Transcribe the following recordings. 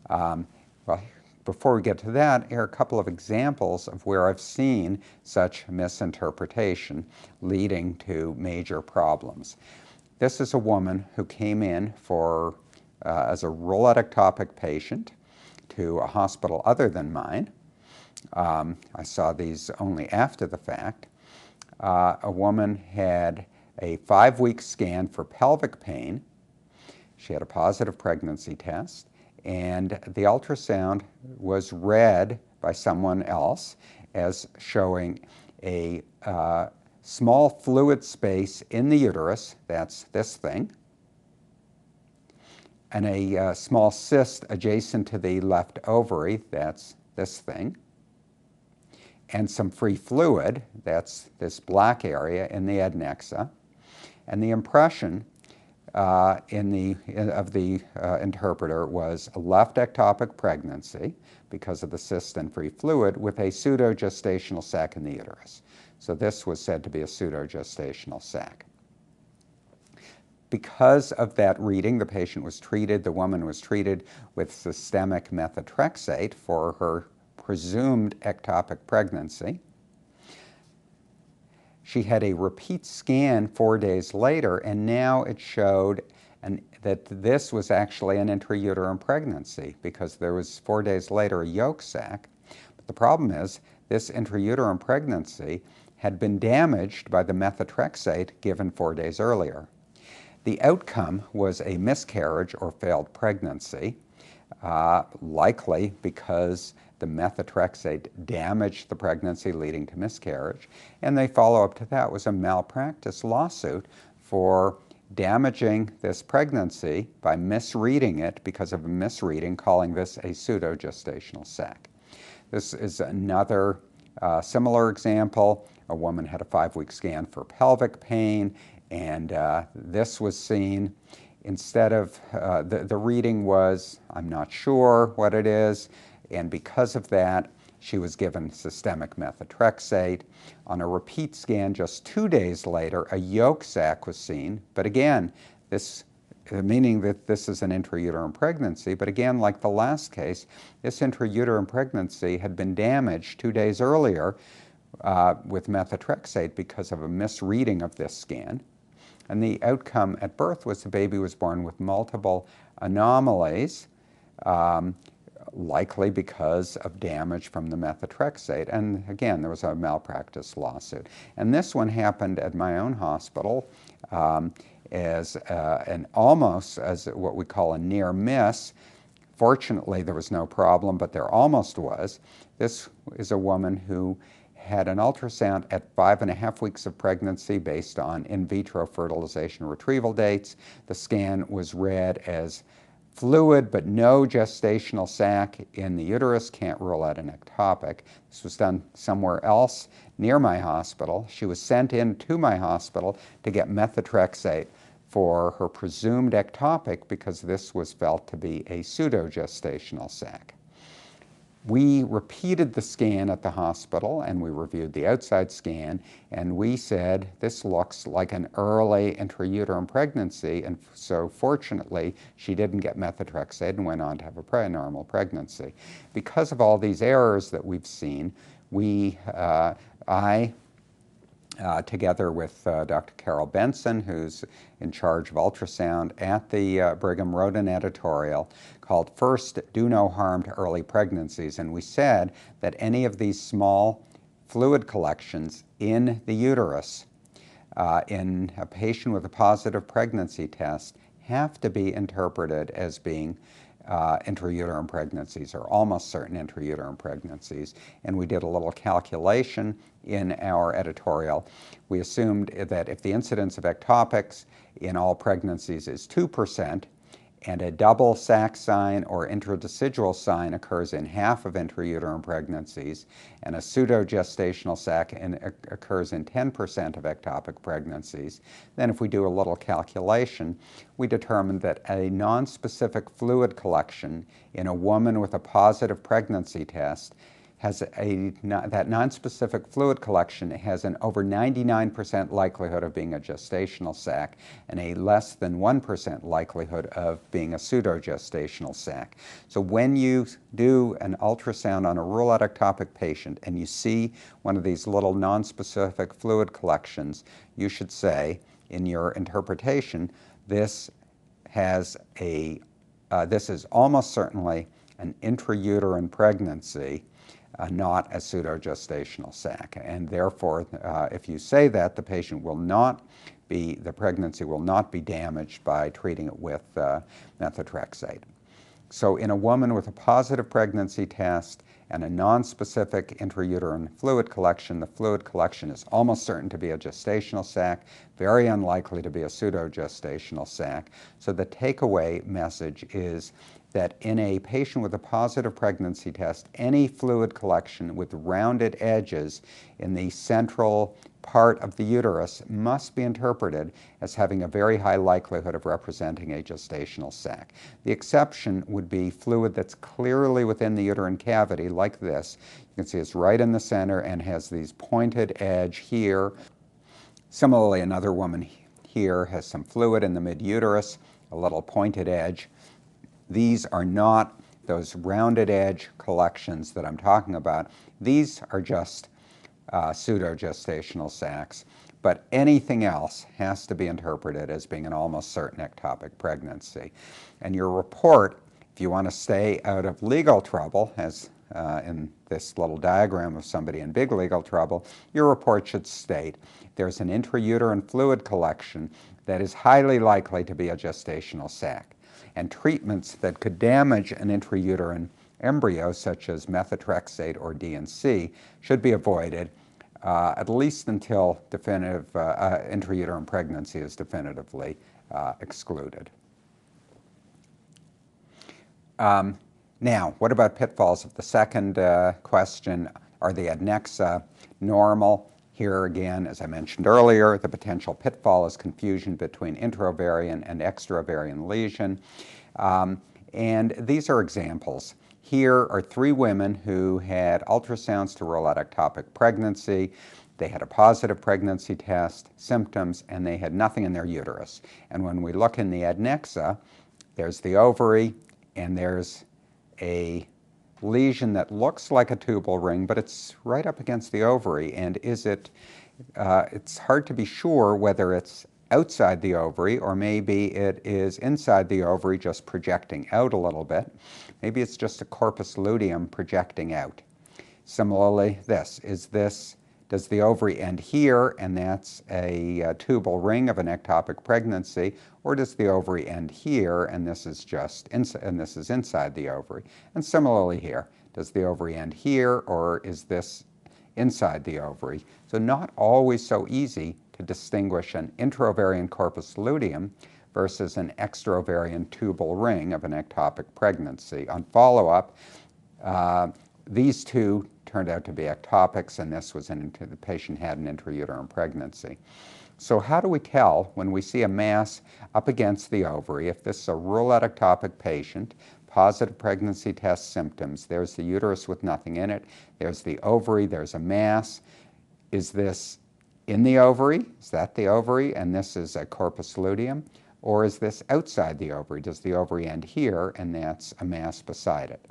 Well, before we get to that, here are a couple of examples of where I've seen such misinterpretation leading to major problems. This is a woman who came in as a ruled ectopic patient to a hospital other than mine. I saw these only after the fact. A woman had a 5-week scan for pelvic pain. She had a positive pregnancy test, and the ultrasound was read by someone else as showing a small fluid space in the uterus, that's this thing, and a small cyst adjacent to the left ovary, that's this thing, and some free fluid, that's this black area in the adnexa. And the impression of the interpreter was a left ectopic pregnancy because of the cyst and free fluid with a pseudogestational sac in the uterus. So this was said to be a pseudogestational sac. Because of that reading, the woman was treated with systemic methotrexate for her presumed ectopic pregnancy. She had a repeat scan 4 days later, and now it showed that this was actually an intrauterine pregnancy because there was 4 days later a yolk sac. But the problem is this intrauterine pregnancy had been damaged by the methotrexate given 4 days earlier. The outcome was a miscarriage or failed pregnancy, likely because the methotrexate damaged the pregnancy, leading to miscarriage. And the follow-up to that was a malpractice lawsuit for damaging this pregnancy by misreading it because of a misreading, calling this a pseudogestational sac. This is another similar example. A woman had a 5-week scan for pelvic pain, and this was seen. Instead of, the reading was, I'm not sure what it is, and because of that, she was given systemic methotrexate. On a repeat scan just 2 days later, a yolk sac was seen, but again, meaning that this is an intrauterine pregnancy, but again, like the last case, this intrauterine pregnancy had been damaged 2 days earlier with methotrexate because of a misreading of this scan. And the outcome at birth was the baby was born with multiple anomalies, likely because of damage from the methotrexate. And again, there was a malpractice lawsuit. And this one happened at my own hospital as what we call a near miss. Fortunately, there was no problem, but there almost was. This is a woman who had an ultrasound at 5.5 weeks of pregnancy based on in vitro fertilization retrieval dates. The scan was read as fluid but no gestational sac in the uterus, can't rule out an ectopic. This was done somewhere else near my hospital. She was sent in to my hospital to get methotrexate for her presumed ectopic because this was felt to be a pseudogestational sac. We repeated the scan at the hospital and we reviewed the outside scan, and we said this looks like an early intrauterine pregnancy, and so fortunately she didn't get methotrexate and went on to have a normal pregnancy. Because of all these errors that we've seen, I together with Dr. Carol Benson, who's in charge of ultrasound at the Brigham, wrote an editorial called "First, Do No Harm to Early Pregnancies." And we said that any of these small fluid collections in the uterus in a patient with a positive pregnancy test have to be interpreted as being intrauterine pregnancies, or almost certain intrauterine pregnancies. And we did a little calculation in our editorial. We assumed that if the incidence of ectopics in all pregnancies is 2%, and a double sac sign or intradecidual sign occurs in half of intrauterine pregnancies, and a pseudogestational sac occurs in 10% of ectopic pregnancies, then if we do a little calculation, we determined that a nonspecific fluid collection in a woman with a positive pregnancy test has that nonspecific fluid collection has an over 99% likelihood of being a gestational sac and a less than 1% likelihood of being a pseudogestational sac. So when you do an ultrasound on a rural ectopic patient and you see one of these little nonspecific fluid collections, you should say in your interpretation, this is almost certainly an intrauterine pregnancy, not a pseudogestational sac. And therefore, if you say that, the pregnancy will not be damaged by treating it with methotrexate. So in a woman with a positive pregnancy test and a nonspecific intrauterine fluid collection, the fluid collection is almost certain to be a gestational sac, very unlikely to be a pseudogestational sac. So the takeaway message is that in a patient with a positive pregnancy test, any fluid collection with rounded edges in the central part of the uterus must be interpreted as having a very high likelihood of representing a gestational sac. The exception would be fluid that's clearly within the uterine cavity, like this. You can see it's right in the center and has these pointed edge here. Similarly, another woman here has some fluid in the mid-uterus, a little pointed edge. These are not those rounded edge collections that I'm talking about. These are just pseudogestational sacs, but anything else has to be interpreted as being an almost certain ectopic pregnancy. And your report, if you want to stay out of legal trouble, as in this little diagram of somebody in big legal trouble, your report should state there's an intrauterine fluid collection that is highly likely to be a gestational sac. And treatments that could damage an intrauterine embryo, such as methotrexate or D&C, should be avoided at least until definitive intrauterine pregnancy is definitively excluded. Now, what about pitfalls of the second question? Are the adnexa normal? Here again, as I mentioned earlier, the potential pitfall is confusion between intraovarian and extraovarian lesion. And these are examples. Here are 3 women who had ultrasounds to rule out ectopic pregnancy. They had a positive pregnancy test, symptoms, and they had nothing in their uterus. And when we look in the adnexa, there's the ovary, and there's a lesion that looks like a tubal ring, but it's right up against the ovary. And it's hard to be sure whether it's outside the ovary or maybe it is inside the ovary just projecting out a little bit. Maybe it's just a corpus luteum projecting out. Similarly, does the ovary end here and that's a tubal ring of an ectopic pregnancy, or does the ovary end here and this is inside the ovary? And similarly here, does the ovary end here or is this inside the ovary? So not always so easy to distinguish an intraovarian corpus luteum versus an extraovarian tubal ring of an ectopic pregnancy. On follow-up, these two turned out to be ectopics, and the patient had an intrauterine pregnancy. So how do we tell when we see a mass up against the ovary? If this is a rural ectopic patient, positive pregnancy test symptoms, there's the uterus with nothing in it, there's the ovary, there's a mass. Is this in the ovary? Is that the ovary and this is a corpus luteum? Or is this outside the ovary? Does the ovary end here and that's a mass beside it?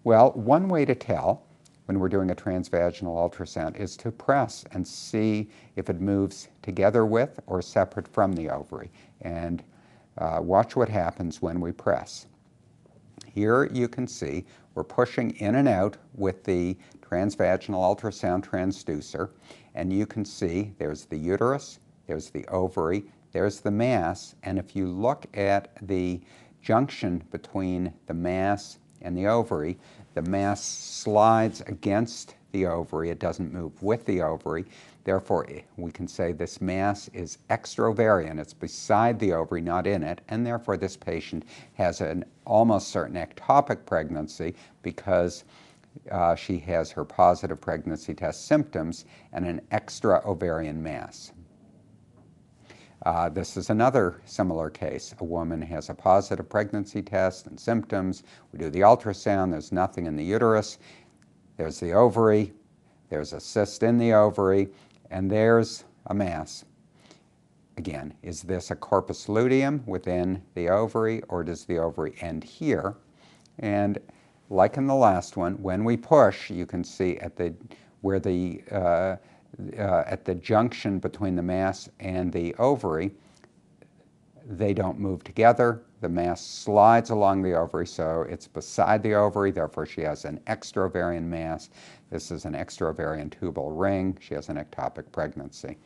Well, one way to tell when we're doing a transvaginal ultrasound is to press and see if it moves together with or separate from the ovary. And watch what happens when we press. Here you can see we're pushing in and out with the transvaginal ultrasound transducer, and you can see there's the uterus, there's the ovary, there's the mass, and if you look at the junction between the mass and the ovary, the mass slides against the ovary. It doesn't move with the ovary. Therefore, we can say this mass is extraovarian. It's beside the ovary, not in it, and therefore this patient has an almost certain ectopic pregnancy because she has her positive pregnancy test symptoms and an extraovarian mass. This is another similar case. A woman has a positive pregnancy test and symptoms. We do the ultrasound. There's nothing in the uterus. There's the ovary, there's a cyst in the ovary, and there's a mass. Again, is this a corpus luteum within the ovary, or does the ovary end here? And like in the last one, when we push, you can see at the junction between the mass and the ovary, they don't move together. The mass slides along the ovary, so it's beside the ovary, therefore she has an extraovarian mass. This is an extraovarian tubal ring. She has an ectopic pregnancy.